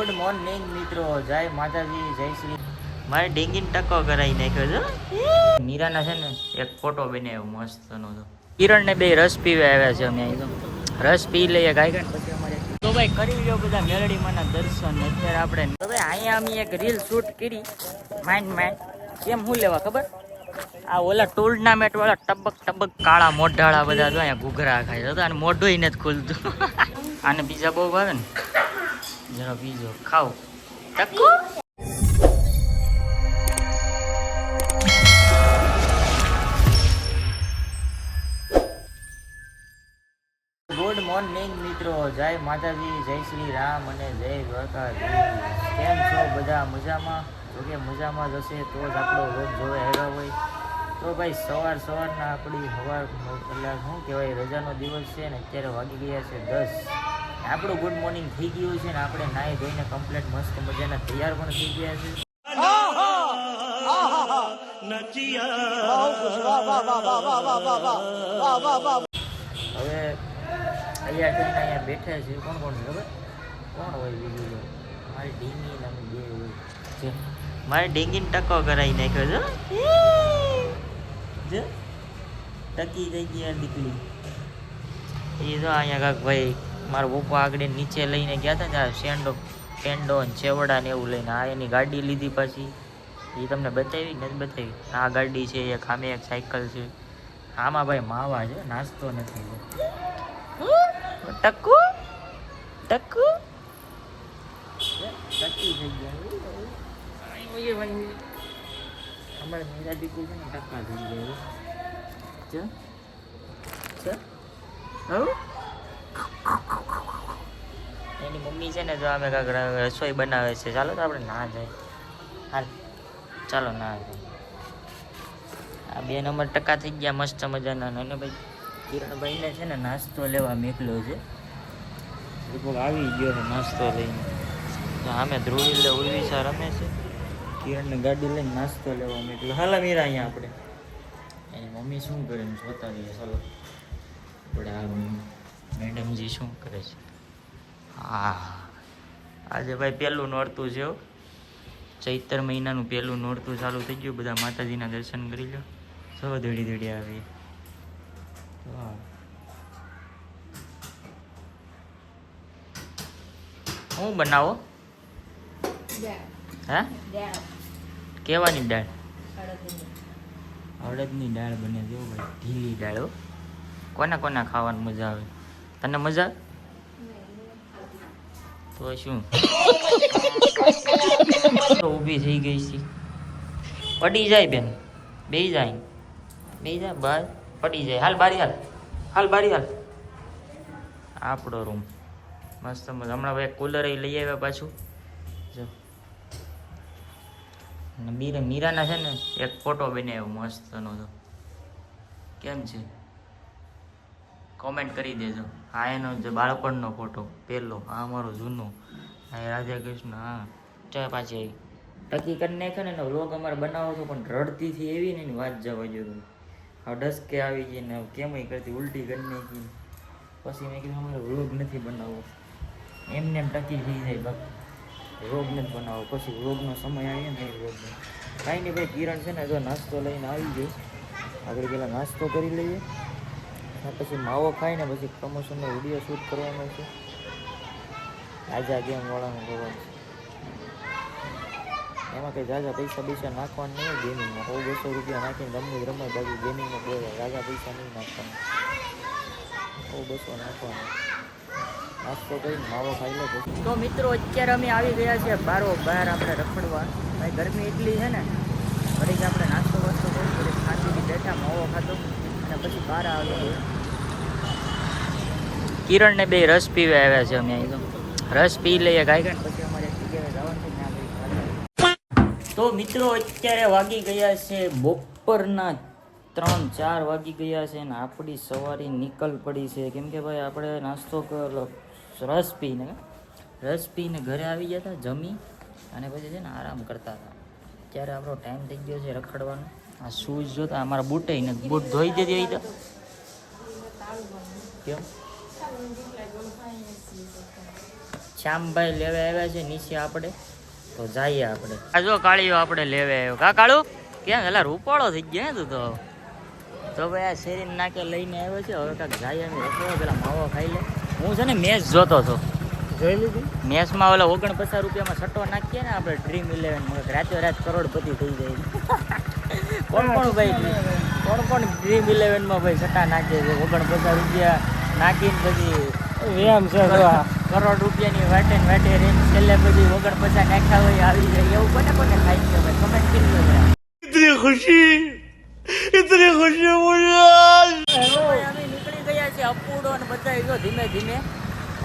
Good morning મિત્રો, જય માતાજી, જય શ્રી. મારે ડેંગીને ટકો કરાવી નાખ્યો છે. મીરાના છે ને એક ફોટો બનાવ્યો મસ્તનો તો. કિરણ ને બે રસ પીવા આવ્યા છે અમે અહીં તો. રસ પી લઈએ ગાય પછી અમારે તો ભાઈ કરી લ્યો બધા મેલડીમાંના દર્શન. અત્યારે આપણે તો ભાઈ અહીંયા અમે એક રીલ શૂટ કરી માઇન્ડ કેમ શું લેવા ખબર, આ ઓલા ટુર્નામેન્ટ વાળા ટબક કાળા મોઢાળા બધા તો અહીંયા ઘૂઘરા ખાય તો અને મોઢું નથી ખુલતું. આને બીજા બહુ ભાવે ને, જરા બીજો ખાવ ટક્કુ. ગુડ મોર્નિંગ મિત્રો, જય માતાજી, જય શ્રી રામ અને જય દ્વારકાધીશ. કેમ છો બધા? મજામાં? જોકે મજામાં જ હશે તો જ આપણો રોજ જોવે આવ્યા હોય. તો ભાઈ સવારના આપણી સવાર કલાક શું કહેવાય, રજાનો દિવસ છે ને અત્યારે વાગી ગયા છે 10. આપણું ગુડ મોર્નિંગ થઈ ગયું છે ને આપણે નાહી ધોઈને કમ્પ્લીટ મસ્ત મજાના તૈયાર પણ થઈ ગયા છે. હવે અહીંયા બેઠા છે. કોણ છે ખબર? કોણ હોય બીજું? મારી ડીંગી ને બે હોય. મારે ડેંગીને ટકો કરાવી નાખ્યો છે. ટકી થઈ ગયા દીકરી એ તો. અહીંયા કાંક ભાઈ મારા પપ્પા આગળ નીચે લઈને ગયા હતા ત્યાં પેંડો ને છેવડા ને એવું લઈને. આ એની ગાડી લીધી પાછી, એ તમને બતાવી નથી બતાવી. આ ગાડી છે, એક સામે એક સાયકલ છે. આમાં ભાઈ માવા છે, નાસ્તો નથી. ટક્કુ ટક્કુ ટકી થઈ ગયા. અમારે મીરા દીકરી છે ને ટક્કા થઈ ગયા. એની મમ્મી છે ને જો અમે કાંક રસોઈ બનાવે છે. ચાલો તો આપણે ના જાય. હાલ ચાલો ના જાય. આ 2 નંબર ટકા થઈ ગયા મસ્ત મજાના. અને ભાઈ કિરણભાઈને છે ને નાસ્તો લેવા મેકલો છે. લગભગ આવી ગયો છે નાસ્તો લઈને. આમે ધ્રુવી ઉર્વિશા રમે છે. કિરણને ગાડી લઈને નાસ્તો લેવા મેકલો. હાલા મીરા અહીંયા આપણે એની મમ્મી શું કરે એમ જોતા રહીએ. ચાલો આપણે આ મેડમજી શું કરે છે. હા, આજે ભાઈ પહેલું નોરતું છે. ચૈત્ર મહિનાનું પહેલું નોરતું ચાલુ થઈ ગયું. બધા માતાજીના દર્શન કરી લો. સૌ ધડી આવી. હું બનાવો? હા, કેવાની દાળ? અડદની દાળ બને જો ભાઈ, ઢીલી દાળ. કોના ખાવાની મજા આવે? તને મજા આવે તો શું? ઊભી થઈ ગઈ છે. પડી જાય બેન, બે જાય બાર પડી જાય. હાલ બારી હાલ. આપણો રૂમ મસ્ત. હમણાં ભાઈ કુલર લઈ આવ્યા પાછું. જો મીરાના છે ને એક ફોટો બનાવ્યો મસ્તનો તો. કેમ છે કોમેન્ટ કરી દેજો. હા, એનો જે બાળપણનો ફોટો પહેલો. આ અમારો જૂનો. હા, રાધા કૃષ્ણ. હા, ચાલ પાછી ટકી કરી નાખે ને વ્લોગ અમારે બનાવો છો પણ રડતીથી એવી ને એની વાત જવા જોઈએ. હવે ડસકે આવી ગઈ ને કેમ કરતી ઉલટી કરી નાખી. પછી મેં કીધું અમારે વ્લોગ નથી બનાવવો. એમને એમ ટકી થઈ જાય બાકી વ્લોગ નથી બનાવો. પછી વ્લોગનો સમય આવે ને એ વ્લોગ કાંઈ નહીં ભાઈ. કિરણ છે ને જો નાસ્તો લઈને આવી ગયો. આપણે પહેલાં નાસ્તો કરી લઈએ, પછી માવો ખાઈને પછી પ્રમોશનનો વિડીયો શૂટ કરવાનો છે. રાજા ગેમ વાળાનું કરવાનું છે. એમાં કંઈ રાજા પૈસા નાખવાના નહીં. ગેમિંગમાં 100-200 રૂપિયા નાખીને રમત બાજુ ગેમિંગમાં બોલે. રાજા પૈસા નહીં નાખવાના, 100-200 નાખવાના. નાસ્તો કરીને માવો ખાઈ લો પછી. તો મિત્રો અત્યારે અમે આવી ગયા છીએ બહાર આપણે રખડવા. ભાઈ ગરમી એટલી છે ને, ફરી આપણે નાસ્તો કરી ફરી શાંતિથી બેઠા માવો ખાધો અને પછી બહાર આવી ગયા. કિરણ ને બે રસ પીવા આવ્યા છે અમે અહીં તો. રસ પી લઈએ ગાય પછી અમારે જગ્યાએ જવાનું છે. તો મિત્રો અત્યારે વાગી ગયા છે બપોરના 3-4 વાગી ગયા છે ને આપણી સવારી નીકળ પડી છે. કેમ કે ભાઈ આપણે નાસ્તો રસ પીને ઘરે આવી ગયા હતા, જમી અને પછી છે ને આરામ કરતા હતા. ત્યારે આપણો ટાઈમ થઈ ગયો છે રખડવાનો. આ શૂઝ જોતા અમારા બૂટે નથી. બૂટ ધોઈ દેજે. એ તો કેમ શ્યામભાઈ લેવા આવ્યા છે નીચે આપણે, તો જઈએ આપણે. આ જો કાળીઓ આપણે લેવા આવ્યો. કા કાળું ક્યાં એલા રૂપાળો થઈ ગયા તું તો ભાઈ આ શેરીને નાકે લઈને આવ્યો છે. હવે કાંક જાય અમે રખડો, પેલા માવો ખાઈ લે. હું છે ને મેચ જોતો હતો, જોઈ લીધી મેચમાં ઓલા 49 રૂપિયામાં સટ્ટો નાખીએ ને આપણે ડ્રીમ 11 રાતે રાત કરોડપતિ થઈ જાય. કોણ કોણ ડ્રીમ 11 માં ભાઈ સટ્ટા નાખે છે? 49 રૂપિયા નાખીને પછી એમ છે કરોડ રૂપિયાની વાટે ને વાટે રેન છેલ્લે પછી 49 નાખ્યા હોય આવી જાય. એવું કોને થાય છે ભાઈ? કમેન્ટ કરી દો. ઇતની ખુશી મુझे. અમે નીકળી ગયા છે અપૂડો ને બધા જો ધીમે ધીમે.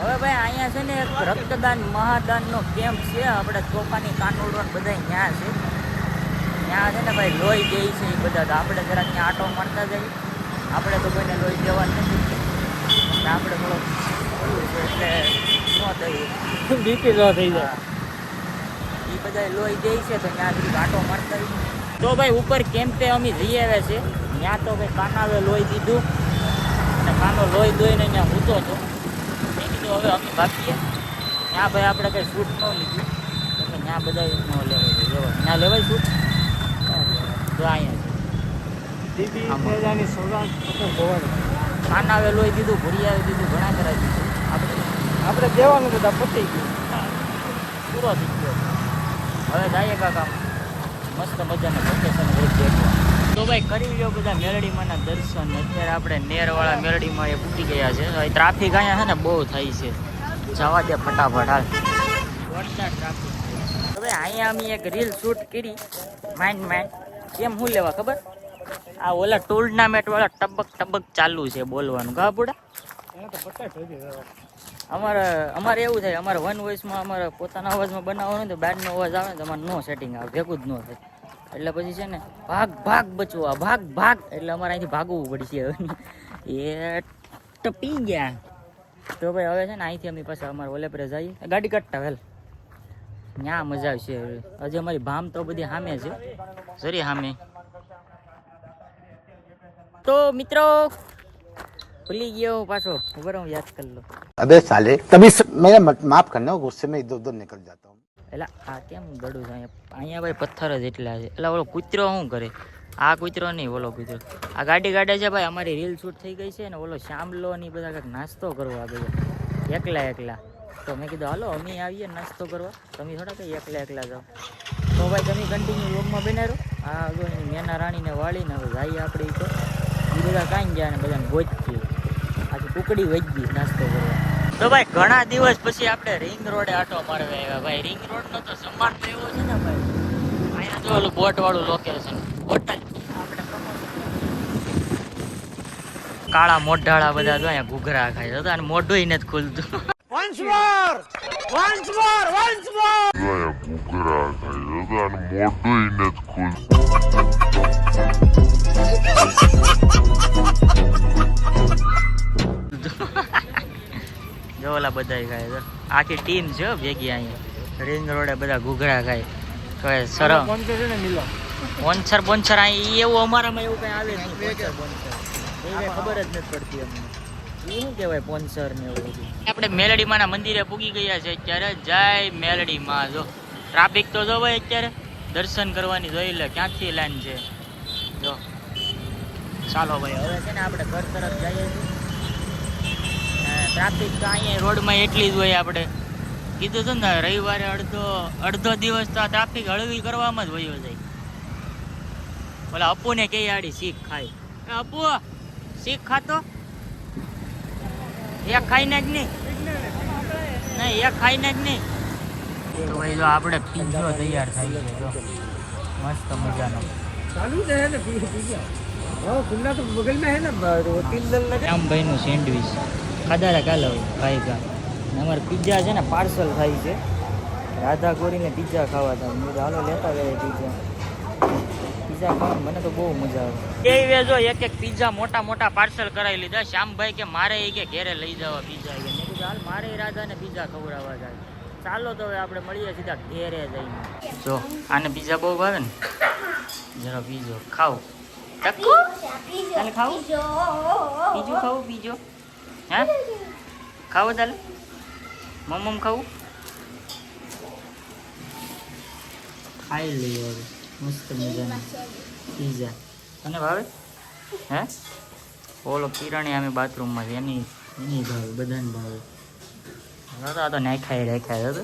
હવે ભાઈ અહીંયા છે ને એક રક્તદાન મહાદાનનો કેમ્પ છે. આપણે ચોપાની કાનોડો ને બધા ત્યાં છે. ત્યાં છે ને ભાઈ લોહી દે છે એ બધા. તો આપણે જરાક ત્યાં આટો મારતા જઈએ. આપણે તો કોઈને લોહી દેવાનું નથી, આપણે થોડોક એટલે ન થયું બીપી લો થઈ જાય. એ બધા લોહી દે છે તો ત્યાં સુધી આટો મારતા જઈએ. તો ભાઈ ઉપર કેમ્પે અમે જઈ આવ્યા છે. ત્યાં તો ભાઈ કાનાવે લોહી દીધું અને કાનો લોહી દોઈને ત્યાં ઊંચો હતો. મેં કીધું હવે અમે ભાગીએ. ત્યાં ભાઈ આપણે કંઈ શૂટ ન લીધું, એટલે ત્યાં બધા ન લેવાય ત્યાં લેવાય શૂટ. તો અહીંયા કાનાવે લોહી દીધું, ભૂરિયાવે દીધું, ઘણા કરાવી દીધું. આપણે દેવાનું બધા પતી ગયું, પૂરો થઈ ગયો. હવે જઈએ કાકા મસ્ત મજાના લોકેશન રોજ દેખવા. તો ભાઈ કરી લો બધા મેલડીમાંના દર્શન. અત્યારે આપણે નેરવાળા મેલડીમાં એ પૂટી ગયા છે. ટ્રાફિક અહીંયા છે ને બહુ થાય છે, જવા દે ફટાફટ હાલ. જોરદાર ટ્રાફિક. હવે અહીંયા અમે એક રીલ શૂટ કરી માઇન્ડ કેમ શું લેવા ખબર? આ ઓલા ટુર્નામેન્ટ વાળા ટબક ચાલુ છે બોલવાનું. ગા પૂડા અમારે એવું થાય, અમારે વન વોઇસમાં અમારે પોતાના અવાજમાં બનાવવાનો તો બહારનો અવાજ આવે ને તો અમારે નો સેટિંગ આવે, ભેગું જ ન થાય. એટલે પછી છે ને ભાગ બચવા ભાગ એટલે અમારે અહીંથી ભાગવું પડશે. એ ટપી ગયા. તો ભાઈ હવે છે ને અહીંથી અમે પાછા અમારે ઓલે પર જઈએ. ગાડી કાઢતા વેલ ત્યાં મજા આવશે. હજી અમારી ભામ તો બધી સામે છે, સરી સામે. તો મિત્રો ભૂલી ગયો પાછો, ખબર હું યાદ કરી લો. अबे साले तभी मेरा माफ करना, गुस्से में इधर उधर निकल जाता हूँ. એટલે આ કેમ દડું છે અહીંયા ભાઈ? પથ્થર જ એટલા છે. એટલે ઓલો કૂતરો શું કરે? આ કૂતરો નહીં, ઓલો કૂતરો. આ ગાડી કાઢે છે ભાઈ. અમારી રીલ શૂટ થઈ ગઈ છે ને ઓલો શ્યામલો ને બધા કંઈક નાસ્તો કરવા ગયા એકલા. તો મેં કીધું હાલો અમે આવીએ નાસ્તો કરવા, તમે થોડા કંઈ એકલા જાઓ. તો ભાઈ તમે કન્ટિન્યુ લોગમાં બનાવો. આ જો મેના રાણીને વાળીને હવે જઈએ આપણે તો એ બધા કાંઈ ગયા ને બધાને ગોચીએ. આખી ટુકડી વજી નાસ્તો કરવા. તો ભાઈ ઘણા દિવસ પછી આપણે રિંગ રોડે આટો મારવા આવ્યા. ભાઈ રિંગ રોડનો તો સમાન તો એવો છે ને ભાઈ. અહીંયા જો ઓલું બોટ વાળું લોકેશન, બોટ આપણે કાળા મોઢાળા બધા જો અહીંયા ઘૂઘરા ખાય છે અને મોઢું નથી ખુલતું. ઘૂઘરા ખાય છે અને મોઢું નથી ખુલતું. જો ઓલા બધા ખાય છે, આખી ટીમ છે ભેગી અહીંયા રિંગ રોડે બધા ઘૂઘરા ખાય. તો સરસ બોન્સર અહીં એવું અમારામાં એવું કઈ આવે નહીં. ખબર જ નથી પડતી અમને શું કહેવાય સ્પોન્સર ને એવું બધું. આપણે મેલડીમાં ના મંદિરે પૂગી ગયા છે અત્યારે. જય મેલડીમાં. જો ટ્રાફિક તો જો ભાઈ અત્યારે દર્શન કરવાની જોઈ લે ક્યાંથી લાઈન છે જો. ચાલો ભાઈ હવે છે ને આપણે ઘર તરફ જઈએ છીએ. ટ્રાફિક તો અહીંયા રોડમાં એટલી જ હોય. આપણે કીધું હતું ને રવિવારે અડધો દિવસ તો આ ટ્રાફિક હળવી કરવામાં જ વયો જાય. ઓલા અપુને કઈ આડી શીખ ખાય. અપુ શીખ ખાતો એક ખાઈને જ નહીં એક ખાઈને જ નહીં. તો ભાઈ જો આપણે પીઝો તૈયાર થાય છે જો મસ્ત મજાનો. ભાઈ નું સેન્ડવીચ ખાધા કાલે ભાઈ કા. અમારે પિઝા છે ને પાર્સલ થાય છે. રાધા ગોરીને પિઝા ખાવા હતા. હાલો લેતા ગયા પિઝા ખાવા. મને તો બહુ મજા આવે. એ જો એક પિઝા મોટા પાર્સલ કરાવી લીધા. શ્યામભાઈ કે મારે કે ઘેરે લઈ જવા પિઝા. મેં કીધું હાલ મારે રાધાને પિઝા ખવડાવવા જાય. ચાલો તો હવે આપણે મળીએ સીધા ઘેરે જઈને. જો આને પિઝા બહુ ભાવે ને, જરા પીજો ખાવ. ટક્કુ તાલે ખાવું બીજું ખાવું બીજો હે ખાવું તાલે મમ્મ ખાવું ખાઈ લઈએ હવે મસ્ત મજાના પીઝા. તને ભાવે? હે ઓલો કિરણી અમે બાથરૂમમાં છે એની ભાવે, બધાને ભાવે. આ તો નાખાઈ રાખ્યા હતો.